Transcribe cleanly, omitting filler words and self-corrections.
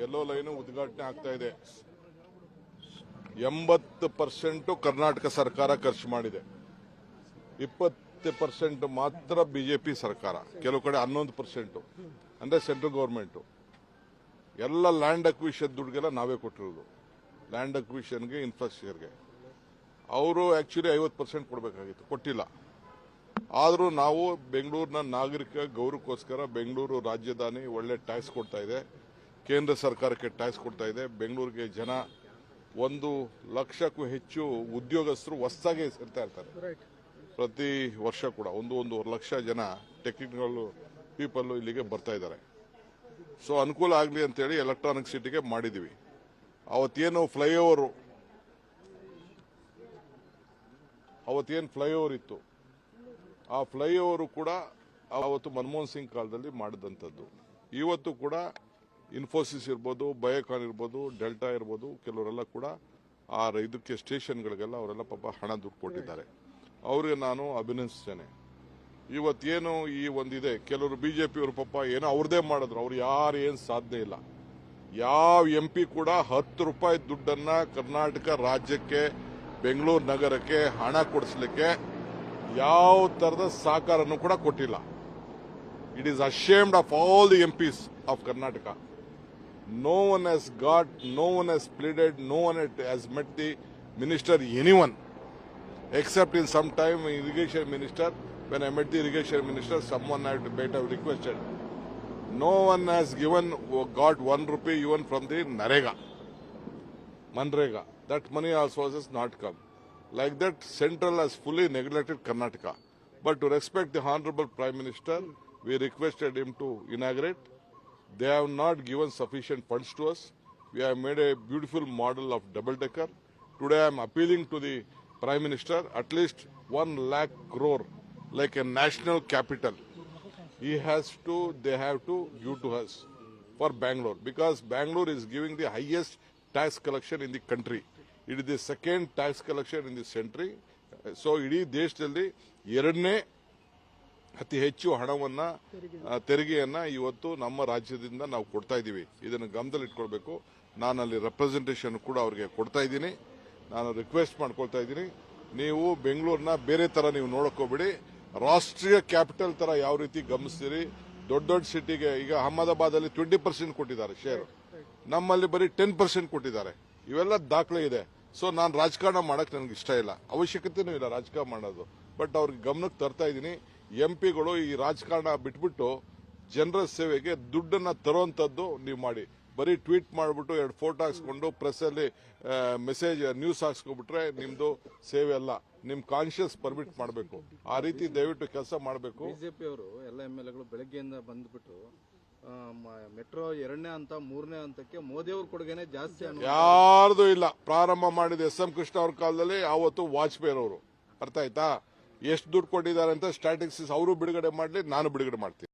ಎಲ್ಲೋ line ಉದ್ಘಾಟನೆ ಆಗ್ತಾ ಇದೆ. 80% ಕರ್ನಾಟಕ ಸರ್ಕಾರ ಖರ್ಚು ಮಾಡಿದೆ, 20% ಮಾತ್ರ ಬಿಜೆಪಿ ಸರ್ಕಾರ, ಕೆಲವು ಕಡೆ 11% ಅಂದ್ರೆ ಸೆಂಟ್ರಲ್ ಗವರ್ಮೆಂಟ್. ಎಲ್ಲ ಲ್ಯಾಂಡ್ ಅಕ್ವಿಷನ್ ದುಡ್ಡುಗೆಲ್ಲ ನಾವೇ ಕೊಟ್ಟಿರೋದು, ಲ್ಯಾಂಡ್ ಅಕ್ವಿಷನ್ಗೆ, ಇನ್ಫ್ರಾಸ್ಟ್ರಕ್ಚರ್ಗೆ. ಅವರು ಆಕ್ಚುಲಿ 50% ಕೊಡಬೇಕಾಗಿತ್ತು, ಕೊಟ್ಟಿಲ್ಲ. ಆದರೂ ನಾವು ಬೆಂಗಳೂರಿನ ನಾಗರಿಕ ಗೌರವಕ್ಕೋಸ್ಕರ ಬೆಂಗಳೂರು ರಾಜಧಾನಿ ಒಳ್ಳೆ ಟ್ಯಾಕ್ಸ್ ಕೊಡ್ತಾ ಇದೆ, ಕೇಂದ್ರ ಸರ್ಕಾರಕ್ಕೆ ಟ್ಯಾಕ್ಸ್ ಕೊಡ್ತಾ ಇದೆ. ಬೆಂಗಳೂರಿಗೆ ಜನ 1 ಲಕ್ಷಕ್ಕೂ ಹೆಚ್ಚು ಉದ್ಯೋಗಸ್ಥರು ಹೊಸದಾಗಿ ಸೇರ್ತಾ ಇರ್ತಾರೆ ಪ್ರತಿ ವರ್ಷ ಕೂಡ. 1-1.5 ಲಕ್ಷ ಜನ ಟೆಕ್ನಿಕಲ್ ಪೀಪಲ್ ಇಲ್ಲಿಗೆ ಬರ್ತಾ ಇದ್ದಾರೆ. ಸೊ ಅನುಕೂಲ ಆಗಲಿ ಅಂತೇಳಿ ಎಲೆಕ್ಟ್ರಾನಿಕ್ ಸಿಟಿಗೆ ಮಾಡಿದ್ದೀವಿ. ಅವತ್ತೇನು ಫ್ಲೈಓವರ್ ಇತ್ತು, ಆ ಫ್ಲೈಓವರ್ ಕೂಡ ಅವತ್ತು ಮನಮೋಹನ್ ಸಿಂಗ್ ಕಾಲದಲ್ಲಿ ಮಾಡಿದಂಥದ್ದು. ಇವತ್ತು ಕೂಡ ಇನ್ಫೋಸಿಸ್ ಇರ್ಬೋದು, ಬಯೋಕಾನ್ ಇರ್ಬೋದು, ಡೆಲ್ಟಾ ಇರ್ಬೋದು, ಕೆಲವರೆಲ್ಲ ಕೂಡ ಆ ಇದಕ್ಕೆ ಸ್ಟೇಷನ್ಗಳಿಗೆಲ್ಲ ಅವರೆಲ್ಲ ಪಾಪ ಹಣ ದುಡ್ಡು ಕೊಟ್ಟಿದ್ದಾರೆ. ಅವ್ರಿಗೆ ನಾನು ಅಭಿನಂದಿಸ್ತೇನೆ. ಇವತ್ತೇನು ಈ ಒಂದಿದೆ, ಕೆಲವರು ಬಿಜೆಪಿಯವರು ಪಾಪ ಏನೋ ಅವ್ರದೇ ಮಾಡಿದ್ರು, ಅವ್ರು ಯಾರು ಏನು ಸಾಧನೆ ಇಲ್ಲ. ಯಾವ MP ಕೂಡ 10 ರೂಪಾಯಿ ದುಡ್ಡನ್ನ ಕರ್ನಾಟಕ ರಾಜ್ಯಕ್ಕೆ, ಬೆಂಗಳೂರು ನಗರಕ್ಕೆ ಹಣ ಕೊಡಿಸ್ಲಿಕ್ಕೆ ಯಾವ ತರದ ಸಹಕಾರನೂ ಕೂಡ ಕೊಟ್ಟಿಲ್ಲ. It is ashamed of all the MPs of Karnataka. No one has pleaded, no one has met the minister, anyone, except in some time irrigation minister. When I met the irrigation minister, someone might have requested. No one has got 1 rupee even from the Manrega. That money also has not come. Like that, Central has fully neglected Karnataka. But to respect the Honorable Prime Minister, we requested him to inaugurate. They have not given sufficient funds to us. We have made a beautiful model of double-decker. Today I am appealing to the Prime Minister, at least 1 lakh crore, like a national capital. They have to give to us for Bangalore, because Bangalore is giving the highest tax collection in the country. It is the second tax collection in this century. So ಇಡೀ ದೇಶದಲ್ಲಿ 2ನೇ ಅತಿ ಹೆಚ್ಚು ಹಣವನ್ನ, ತೆರಿಗೆಯನ್ನ ಇವತ್ತು ನಮ್ಮ ರಾಜ್ಯದಿಂದ ನಾವು ಕೊಡ್ತಾ ಇದ್ದೀವಿ. ಇದನ್ನು ಗಮನದಲ್ಲಿ ಇಟ್ಕೊಳ್ಬೇಕು. ನಾನು ಅಲ್ಲಿ ರೆಪ್ರೆಸೆಂಟೇಷನ್ ಕೂಡ ಅವರಿಗೆ ಕೊಡ್ತಾ ಇದ್ದೀನಿ. ನಾನು ರಿಕ್ವೆಸ್ಟ್ ಮಾಡ್ಕೊಳ್ತಾ ಇದ್ದೀನಿ, ನೀವು ಬೆಂಗಳೂರನ್ನ ಬೇರೆ ತರ ನೀವು ನೋಡಕೋಬೇಡಿ. ರಾಷ್ಟ್ರೀಯ ಕ್ಯಾಪಿಟಲ್ ತರ ಯಾವ ರೀತಿ ಗಮನಿಸ್ತೀರಿ. ದೊಡ್ಡ ಸಿಟಿಗೆ ಈಗ ಅಹಮದಾಬಾದ್ ಅಲ್ಲಿ 20% ಕೊಟ್ಟಿದ್ದಾರೆ ಶೇರ್, ನಮ್ಮಲ್ಲಿ ಬರೀ 10% ಕೊಟ್ಟಿದ್ದಾರೆ. ಇವೆಲ್ಲ ದಾಖಲೆ ಇದೆ. ಸೊ ನಾನು ರಾಜಕಾರಣ ಮಾಡಕ್ ನನಗೆ ಇಷ್ಟ ಇಲ್ಲ, ಅವಶ್ಯಕತೆನೂ ಇಲ್ಲ ರಾಜಕಾರಣ ಮಾಡೋದು. ಬಟ್ ಅವ್ರಿಗೆ ಗಮನಕ್ಕೆ ತರ್ತಾ ಇದ್ದೀನಿ, MPಗಳು ಈ ರಾಜಕಾರಣ ಬಿಟ್ಬಿಟ್ಟು ಜನರ ಸೇವೆಗೆ ದುಡ್ಡನ್ನ ತರುವಂತದ್ದು ನೀವು ಮಾಡಿ. ಬರೀ ಟ್ವೀಟ್ ಮಾಡಿಬಿಟ್ಟು 2 ಫೋಟೋ ಹಾಕ್ಸ್ಕೊಂಡು ಪ್ರೆಸ್ ಅಲ್ಲಿ ಮೆಸೇಜ್ ನ್ಯೂಸ್ ಹಾಕ್ಸ್ಕೊಬಿಟ್ರೆ ನಿಮ್ದು ಸೇವೆ ಅಲ್ಲ. ನಿಮ್ ಕಾನ್ಶಿಯಸ್ ಪರ್ಮಿಟ್ ಮಾಡಬೇಕು. ಆ ರೀತಿ ದಯವಿಟ್ಟು ಕೆಲಸ ಮಾಡಬೇಕು. ಬಿಜೆಪಿ ಅವರು ಎಲ್ಲ MLAಗಳು ಬೆಳಗ್ಗೆಯಿಂದ ಬಂದ್ಬಿಟ್ಟು ಮೆಟ್ರೋ 2ನೇ ಹಂತ 3ನೇ ಹಂತಕ್ಕೆ ಮೋದಿ ಅವ್ರ ಕೊಡುಗೆನೆ ಜಾಸ್ತಿ. ಯಾರ್ದು ಇಲ್ಲ. ಪ್ರಾರಂಭ ಮಾಡಿದ SM ಕೃಷ್ಣ ಅವ್ರ ಕಾಲದಲ್ಲಿ ಅವತ್ತು ವಾಜಪೇಯಿ ಅವರು, ಅರ್ಥ ಆಯ್ತಾ? ಎಷ್ಟು ದುಡ್ಡು ಕೊಟ್ಟಿದ್ದಾರೆ ಅಂತ ಸ್ಟ್ಯಾಟಿಸ್ಟಿಕ್ಸ್ ಅವರು ಬಿಡುಗಡೆ ಮಾಡಲಿ, ನಾನು ಬಿಡುಗಡೆ ಮಾಡ್ತೀನಿ.